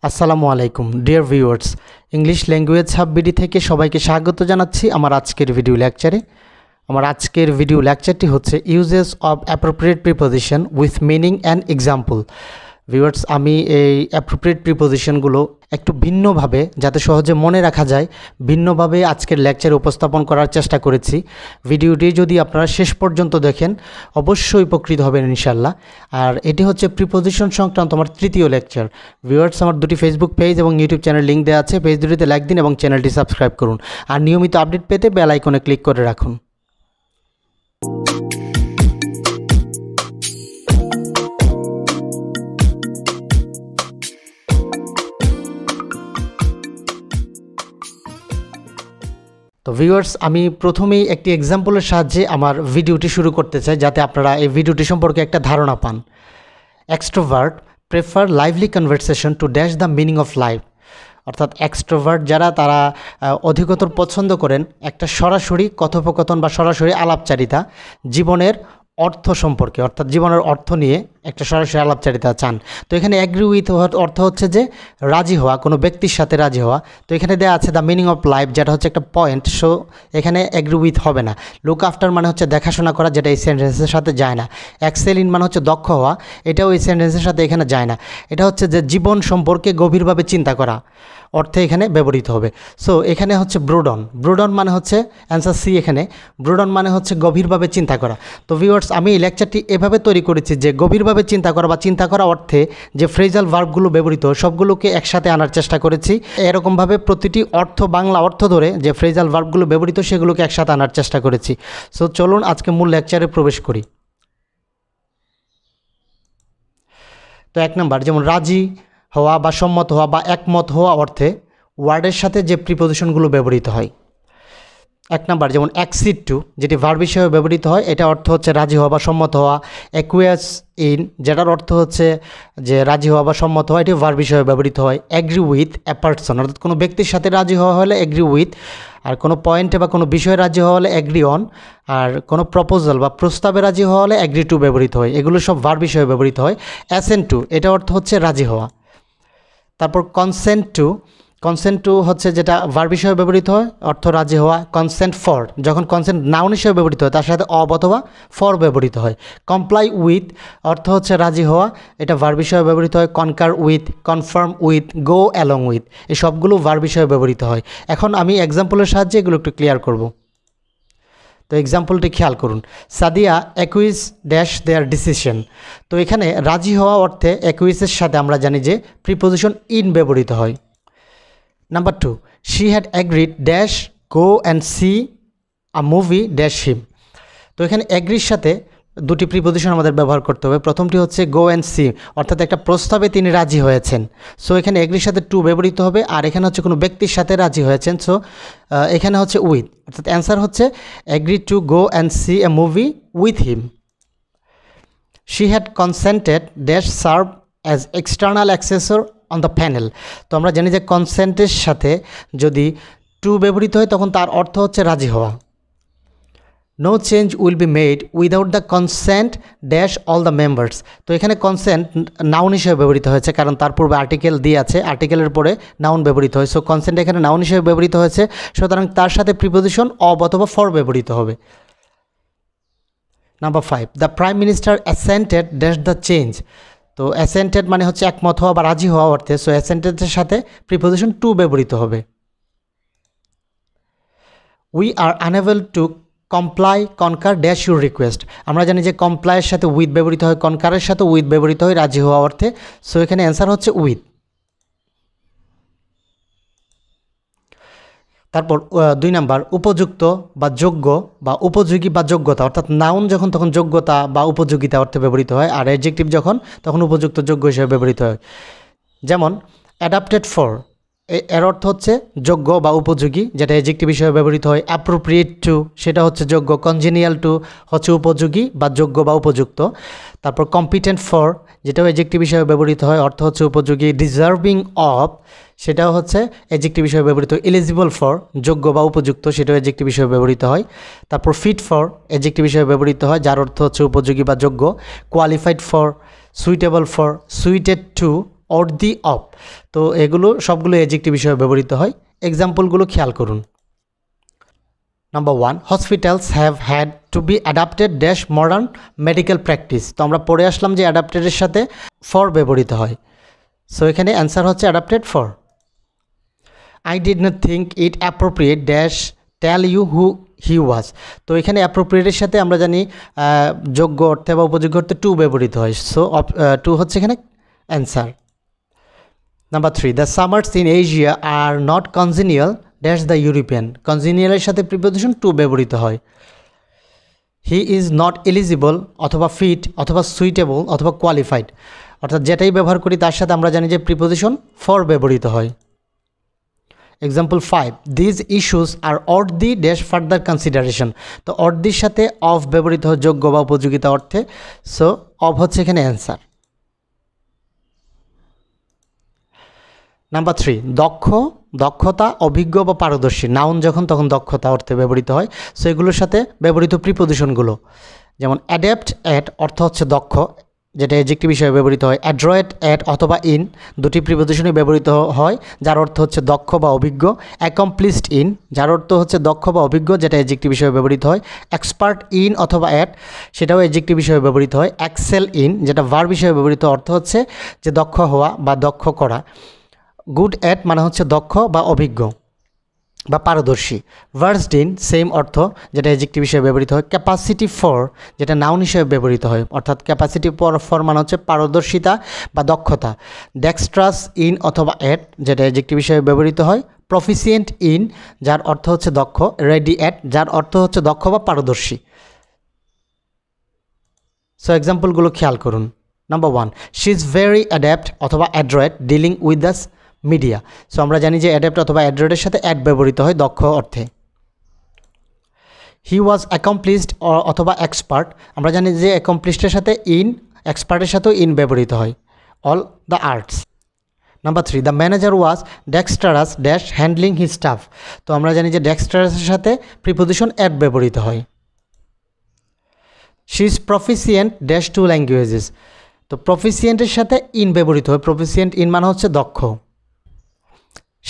আসসালামু আলাইকুম dear viewers, English language hub BD থেকে সবাইকে স্বাগত জানাচ্ছি আমার আজকের ভিডিও লেকচারে। আমার আজকের ভিডিও লেকচারটি হচ্ছে uses of appropriate preposition with meaning and example. Viewers, আমি এই অ্যাপ্রোপ্রিয়েট প্রিপোজিশনগুলো একটু ভিন্নভাবে, যাতে সহজে মনে রাখা যায়, ভিন্নভাবে আজকের লেকচারে উপস্থাপন করার চেষ্টা করেছি। ভিডিওটি যদি আপনারা শেষ পর্যন্ত দেখেন অবশ্যই উপকৃত হবেন ইনশাল্লাহ। আর এটি হচ্ছে প্রিপোজিশন সংক্রান্ত আমার তৃতীয় লেকচার। ভিউয়ার্স, আমার দুটি ফেসবুক পেজ এবং ইউটিউব চ্যানেল লিঙ্ক দেওয়া আছে, পেজ দুটিতে লাইক দিন এবং চ্যানেলটি সাবস্ক্রাইব করুন। আর নিয়মিত আপডেট পেতে বেল আইকনে ক্লিক করে রাখুন। তো ভিউয়ার্স, আমি প্রথমেই একটি এক্সাম্পলের সাহায্যে আমার ভিডিওটি শুরু করতে চাই, যাতে আপনারা এই ভিডিওটি সম্পর্কে একটা ধারণা পান। Extrovert prefer lively conversation to dash the meaning of life. অর্থাৎ এক্সট্রোভার্ট যারা, তারা অধিকতর পছন্দ করেন একটা সরাসরি কথোপকথন বা সরাসরি আলাপচারিতা জীবনের অর্থ সম্পর্কে, অর্থাৎ জীবনের অর্থ নিয়ে একটা সরাসরি আলাপচারিতা চান। তো এখানে অ্যাগ্রি উইথ অর্থ হচ্ছে যে রাজি হওয়া, কোনো ব্যক্তির সাথে রাজি হওয়া। তো এখানে দেওয়া আছে দ্য মিনিং অফ লাইফ, যেটা হচ্ছে একটা পয়েন্ট। সো এখানে অ্যাগ্রি উইথ হবে না। লুক আফটার মানে হচ্ছে দেখাশোনা করা, যেটা এই সেন্টেন্সের সাথে যায় না। এক্সেল ইন মানে হচ্ছে দক্ষ হওয়া, এটাও এই সেন্টেন্সের সাথে এখানে যায় না। এটা হচ্ছে যে জীবন সম্পর্কে গভীরভাবে চিন্তা করা অর্থে এখানে ব্যবহৃত হবে। সো এখানে হচ্ছে ব্রোডন। ব্রোডন মানে হচ্ছে অ্যান্সার সি। এখানে ব্রোডন মানে হচ্ছে গভীরভাবে চিন্তা করা। তো ভিউয়ার্স, আমি এই লেকচারটি এভাবে তৈরি করেছি যে গভীরভাবে চিন্তা করা বা চিন্তা করা অর্থে যে ফ্রেজাল ভার্বগুলো ব্যবহৃত সবগুলোকে একসাথে আনার চেষ্টা করেছি। এরকমভাবে প্রতিটি অর্থ, বাংলা অর্থ ধরে যে ফ্রেজাল ভার্বগুলো ব্যবহৃত সেগুলোকে একসাথে আনার চেষ্টা করেছি। সো চলুন আজকে মূল লেকচারে প্রবেশ করি। তো 1 নম্বর, যেমন রাজি হওয়া বা সম্মত হওয়া বা একমত হওয়া অর্থে ওয়ার্ডের সাথে যে প্রিপোজিশনগুলো ব্যবহৃত হয়। 1 নম্বর, যেমন অ্যাক্সিড টু, যেটি ভার্ব হিসেবে ব্যবহৃত হয়, এটা অর্থ হচ্ছে রাজি হওয়া বা সম্মত হওয়া। অ্যাকুয়াস ইন, যেটার অর্থ হচ্ছে যে রাজি হওয়া বা সম্মত হওয়া, এটি ভার্ব হিসেবে ব্যবহৃত হয়। অ্যাগ্রি উইথ এ পারসন, অর্থাৎ কোনো ব্যক্তির সাথে রাজি হওয়া হলে অ্যাগ্রি উইথ। আর কোনো পয়েন্টে বা কোনো বিষয়ে রাজি হওয়া হলে অ্যাগ্রি অন। আর কোনো প্রপোজাল বা প্রস্তাবে রাজি হওয়া হলে অ্যাগ্রি টু ব্যবহৃত হয়। এগুলো সব ভার্ব হিসেবে ব্যবহৃত হয়। অ্যাসেন্ট টু, এটা অর্থ হচ্ছে রাজি হওয়া। তারপর কনসেন্ট টু, কনসেন্ট টু হচ্ছে যেটা ভার্ব হিসেবে ব্যবহৃত হয়, অর্থ রাজি হওয়া। কনসেন্ট ফর, যখন কনসেন্ট নাউন হিসেবে ব্যবহৃত হয় তার সাথে অব অথবা ফর ব্যবহৃত হয়। কমপ্লাই উইথ, অর্থ হচ্ছে রাজি হওয়া, এটা ভার্ব হিসেবে ব্যবহৃত হয়। Concur with, confirm with, go along with, এই সবগুলো ভার্ব হিসেবে ব্যবহৃত হয়। এখন আমি এক্সাম্পলের সাহায্যে এগুলো একটু ক্লিয়ার করব। তো এক্সাম্পলটি খেয়াল করুন। Sadia acquiesce dash their decision. তো এখানে রাজি হওয়া অর্থে অ্যাকুইজের সাথে আমরা জানি যে প্রিপোজিশন ইন ব্যবহৃত হয়। Number 2, she had agreed dash go and C a movie dash him. তো এখানে অ্যাগ্রির সাথে দুটি প্রিপোজিশন আমাদের ব্যবহার করতে হবে। প্রথমটি হচ্ছে গো অ্যান্ড সি, অর্থাৎ একটা প্রস্তাবে তিনি রাজি হয়েছেন। সো এখানে অ্যাগ্রির সাথে টু ব্যবহৃত হবে। আর এখানে হচ্ছে কোনো ব্যক্তির সাথে রাজি হয়েছেন, সো এখানে হচ্ছে উইথ, অর্থাৎ অ্যান্সার হচ্ছে agree to go and see a movie with him. She had consented dash serve as external assessor on the panel. তো আমরা জানি যে কনসেন্টের সাথে যদি টু ব্যবহৃত হয় তখন তার অর্থ হচ্ছে রাজি হওয়া। No change will be made without the consent dash all the members. তো এখানে কনসেন্ট নাউন হিসেবে ব্যবহৃত হয়েছে, কারণ তার পূর্বে আর্টিকেল দিয়ে আছে, আর্টিকেলের পরে নাউন ব্যবহৃত হয়। সো কনসেন্ট এখানে নাউন হিসেবে ব্যবহৃত হয়েছে, সুতরাং তার সাথে প্রিপোজিশন অব অথবা ফর ব্যবহৃত হবে। Number 5, the prime minister assented dash the change. তো অ্যাসেন্টেড মানে হচ্ছে একমত হওয়া বা রাজি হওয়া অর্থে, সো অ্যাসেন্টেডের সাথে প্রিপোজিশন টু ব্যবহৃত হবে। We are unable to comply কনকার dash your request. আমরা জানি যে কমপ্লাইয়ের সাথে উইথ ব্যবহৃত হয়, কনকারের সাথে উইথ ব্যবহৃত হয় রাজি হওয়া অর্থে। সো এখানে অ্যান্সার হচ্ছে উইথ। তারপর 2 নাম্বার, উপযুক্ত বা যোগ্য বা উপযোগী বা যোগ্যতা, অর্থাৎ নাউন যখন তখন যোগ্যতা বা উপযোগিতা অর্থে ব্যবহৃত হয়, আর অ্যাডজেক্টিভ যখন তখন উপযুক্ত, যোগ্য হিসেবে ব্যবহৃত হয়। যেমন অ্যাডাপ্টেড ফর, এর অর্থ হচ্ছে যোগ্য বা উপযোগী, যেটা অ্যাডজেক্টিভ হিসেবে ব্যবহৃত হয়। অ্যাপ্রোপ্রিয়েট টু, সেটা হচ্ছে যোগ্য। কনজেনিয়াল টু হচ্ছে উপযোগী বা যোগ্য বা উপযুক্ত। তারপর কম্পিটেন্ট ফর, যেটাও অ্যাডজেক্টিভ হিসেবে ব্যবহৃত হয়, অর্থ হচ্ছে উপযোগী। ডিজার্ভিং অফ, সেটাও হচ্ছে অ্যাডজেক্টিভ হিসেবে ব্যবহৃত। এলিজিবল ফর, যোগ্য বা উপযুক্ত, সেটাও অ্যাডজেক্টিভ হিসেবে ব্যবহৃত হয়। তারপর ফিট ফর, অ্যাডজেক্টিভ হিসেবে ব্যবহৃত হয়, যার অর্থ হচ্ছে উপযোগী বা যোগ্য। Qualified for, suitable for, suited to, worthy of। তো এগুলো সবগুলো অ্যাডজেক্টিভ হিসেবে ব্যবহৃত হয়। এক্সাম্পলগুলো খেয়াল করুন। Number 1, hospitals have had to be adapted dash modern medical practice. তো আমরা পড়ে আসলাম যে অ্যাডাপ্টেডের সাথে ফর ব্যবহৃত হয়। সো এখানে অ্যান্সার হচ্ছে adapted for. I did not think it appropriate dash tell you who he was. তো এখানে অ্যাপ্রোপ্রিয়েটের সাথে আমরা জানি যোগ্য অর্থে বা উপযোগ্য অর্থে টু ব্যবহৃত হয়। সো টু হচ্ছে এখানে answer. Number 3, the summers in Asia are not congenial dash the European. কনজিনিয়ালের সাথে প্রিপোজিশন টু ব্যবহৃত হয়। হি ইজ নট এলিজিবল অথবা ফিট অথবা সুইটেবল অথবা কোয়ালিফাইড, অর্থাৎ যেটাই ব্যবহার করি তার সাথে আমরা জানি যে প্রিপোজিশন ফর ব্যবহৃত হয়। Example 5, these issues are worthy dash further consideration. তো অর্থির সাথে অফ ব্যবহৃত হয় যোগ্য বা উপযোগিতা অর্থে। সো অফ হচ্ছে এখানে অ্যান্সার। নাম্বার 3, দক্ষতা, অভিজ্ঞ বা পারদর্শী। নাউন যখন তখন দক্ষতা অর্থে ব্যবহৃত হয়। সো এগুলোর সাথে ব্যবহৃত প্রিপোজিশনগুলো যেমন অ্যাডাপ্ট অ্যাট অর্থ হচ্ছে দক্ষ, যেটা অ্যাডজেক্টিভ হিসেবে ব্যবহৃত হয়। অ্যাড্রয়েট অ্যাট অথবা ইন দুটি প্রিপোজিশনই ব্যবহৃত হয়, যার অর্থ হচ্ছে দক্ষ বা অভিজ্ঞ। অ্যাকমপ্লিশড ইন যার অর্থ হচ্ছে দক্ষ বা অভিজ্ঞ, যেটা অ্যাডজেক্টিভ হিসেবে ব্যবহৃত হয়। এক্সপার্ট ইন অথবা অ্যাট সেটাও অ্যাডজেক্টিভ হিসেবে ব্যবহৃত হয়। এক্সেল ইন যেটা ভার্ব হিসেবে ব্যবহৃত, অর্থ হচ্ছে যে দক্ষ হওয়া বা দক্ষ করা। গুড অ্যাট মানে হচ্ছে দক্ষ বা অভিজ্ঞ বা পারদর্শী। ভার্সড ইন সেম অর্থ, যেটা অ্যাডজেক্টিভ হিসেবে ব্যবহৃত হয়। ক্যাপাসিটি ফর যেটা নাউন হিসেবে ব্যবহৃত হয়, অর্থাৎ ক্যাপাসিটি ফর মানে হচ্ছে পারদর্শিতা বা দক্ষতা। ডেক্সট্রাস ইন অথবা অ্যাট যেটা অ্যাডজেক্টিভ হিসেবে ব্যবহৃত হয়। প্রফিসিয়েন্ট ইন যার অর্থ হচ্ছে দক্ষ। রেডি অ্যাট যার অর্থ হচ্ছে দক্ষ বা পারদর্শী। সো এক্সাম্পলগুলো খেয়াল করুন। Number 1, she is very adept অথবা adroit dealing with the media. So আমরা জানি যে অ্যাডাপ্ট অথবা অ্যাড্রয়েটের সাথে অ্যাড ব্যবহৃত হয় দক্ষ অর্থে। হি ওয়াজ অ্যাকমপ্লিশড অথবা এক্সপার্ট, আমরা জানি যে অ্যাকমপ্লিশডের সাথে ইন, এক্সপার্টের সাথেও ইন ব্যবহৃত হয়। All the arts. Number 3, the manager was dexterous dash handling his staff. তো আমরা জানি যে ডেক্সটারাসের সাথে প্রিপোজিশন অ্যাড ব্যবহৃত হয়। She is proficient dash to languages. তো প্রফিসিয়েন্টের সাথে ইন ব্যবহৃত হয়। প্রফিসিয়েন্ট ইন মানে হচ্ছে দক্ষ।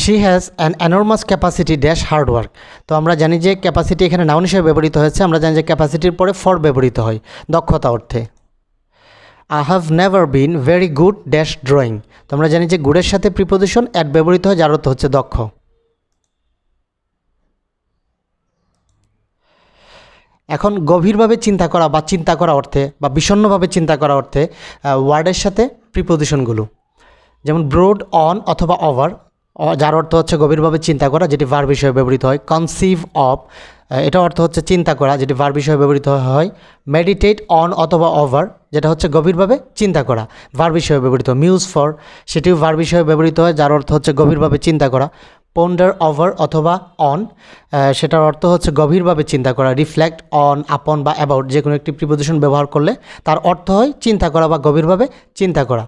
She has an enormous capacity dash hard work. তো আমরা জানি যে ক্যাপাসিটি এখানে নাউন হিসেবে ব্যবহৃত হয়েছে। আমরা জানি যে ক্যাপাসিটির পরে ফর ব্যবহৃত হয় দক্ষতা অর্থে। I have never been very good dash drawing. তো আমরা জানি যে গুডের সাথে প্রিপোজিশন অ্যাড ব্যবহৃত হয়, যার অর্থ হচ্ছে দক্ষ। এখন গভীরভাবে চিন্তা করা বা চিন্তা করা অর্থে বা বিষণ্ণভাবে চিন্তা করা অর্থে ওয়ার্ডের সাথে প্রিপোজিশনগুলো যেমন ব্রোড অন অথবা ওভার, যার অর্থ হচ্ছে গভীরভাবে চিন্তা করা, যেটি ভার্ব হিসেবে ব্যবহৃত হয়। কনসিভ অফ এটা অর্থ হচ্ছে চিন্তা করা, যেটি ভার্ব হিসেবে ব্যবহৃত হয়। মেডিটেট অন অথবা ওভার যেটা হচ্ছে গভীরভাবে চিন্তা করা, ভার্ব হিসেবে ব্যবহৃত। মিউজ ফর সেটিও ভার্ব হিসেবে ব্যবহৃত হয়, যার অর্থ হচ্ছে গভীরভাবে চিন্তা করা। পন্ডার ওভার অথবা অন সেটার অর্থ হচ্ছে গভীরভাবে চিন্তা করা। রিফ্লেক্ট অন, আপন বা অ্যাবাউট যে কোনো একটি প্রিপোজিশন ব্যবহার করলে তার অর্থ হয় চিন্তা করা বা গভীরভাবে চিন্তা করা।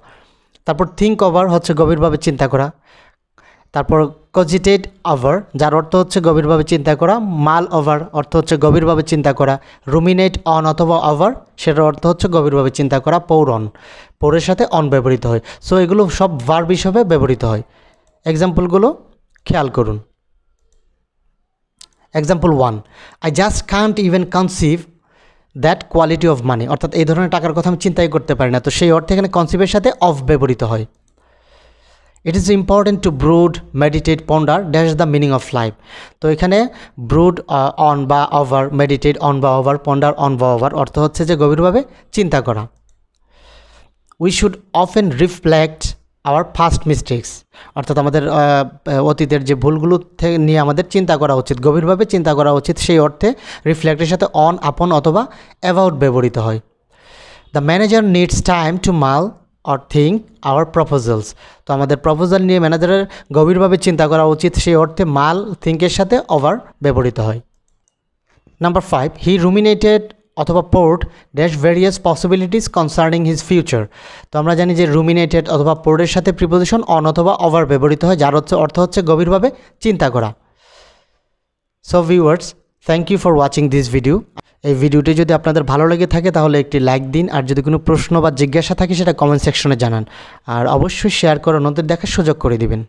তারপর থিঙ্ক ওভার হচ্ছে গভীরভাবে চিন্তা করা। তারপর কজিটেট ওভার যার অর্থ হচ্ছে গভীরভাবে চিন্তা করা। মাল ওভার অর্থ হচ্ছে গভীরভাবে চিন্তা করা। রুমিনেট অন অথবা ওভার সেটার অর্থ হচ্ছে গভীরভাবে চিন্তা করা। পৌর অন, পৌরের সাথে অন ব্যবহৃত হয়। সো এগুলো সব ভার্ব হিসেবে ব্যবহৃত হয়। এক্সাম্পলগুলো খেয়াল করুন। Example 1, I just Kant even conceive that quality of money. অর্থাৎ এই ধরনের টাকার কথা আমি চিন্তাই করতে পারি না। তো সেই অর্থে এখানে কনসিভের সাথে অফ ব্যবহৃত হয়। It is important to brood meditate ponder dash the meaning of life. তো এখানে ব্রুড অন বা ওভার, মেডিটেট অন বা ওভার, পন্ডার অন বা ওভার অর্থ হচ্ছে যে গভীরভাবে চিন্তা করা। We should often reflect hour past mistakes, অর্থাৎ আমাদের অতীতের যে ভুলগুলো থেকে নিয়ে আমাদের চিন্তা করা উচিত, গভীরভাবে চিন্তা করা উচিত। সেই অর্থে রিফ্লেক্টের সাথে অন, আপন অথবা অ্যাবাউট ব্যবহৃত হয়। The manager needs time to মাল অর থিঙ্ক আওয়ার প্রপোজালস। তো আমাদের প্রপোজাল নিয়ে ম্যানেজারের গভীরভাবে চিন্তা করা উচিত। সেই অর্থে মাল, থিঙ্কের সাথে ওভার ব্যবহৃত হয়। নাম্বার 5, হি রুমিনেটেড অথবা poured dash various possibilities concerning his future. তো আমরা জানি যে রুমিনেটেড অথবা পোর্ডের সাথে প্রিপোজিশন অন অথবা ওভার ব্যবহৃত হয়, যার অর্থ হচ্ছে গভীরভাবে চিন্তা করা। So viewers, thank you for watching this video. এই ভিডিওটি যদি আপনাদের ভালো লেগে থাকে তাহলে একটি লাইক দিন, আর যদি কোনো প্রশ্ন বা জিজ্ঞাসা থাকে সেটা কমেন্ট সেকশনে জানান, আর অবশ্যই শেয়ার করে অন্যদের দেখার সুযোগ করে দিবেন।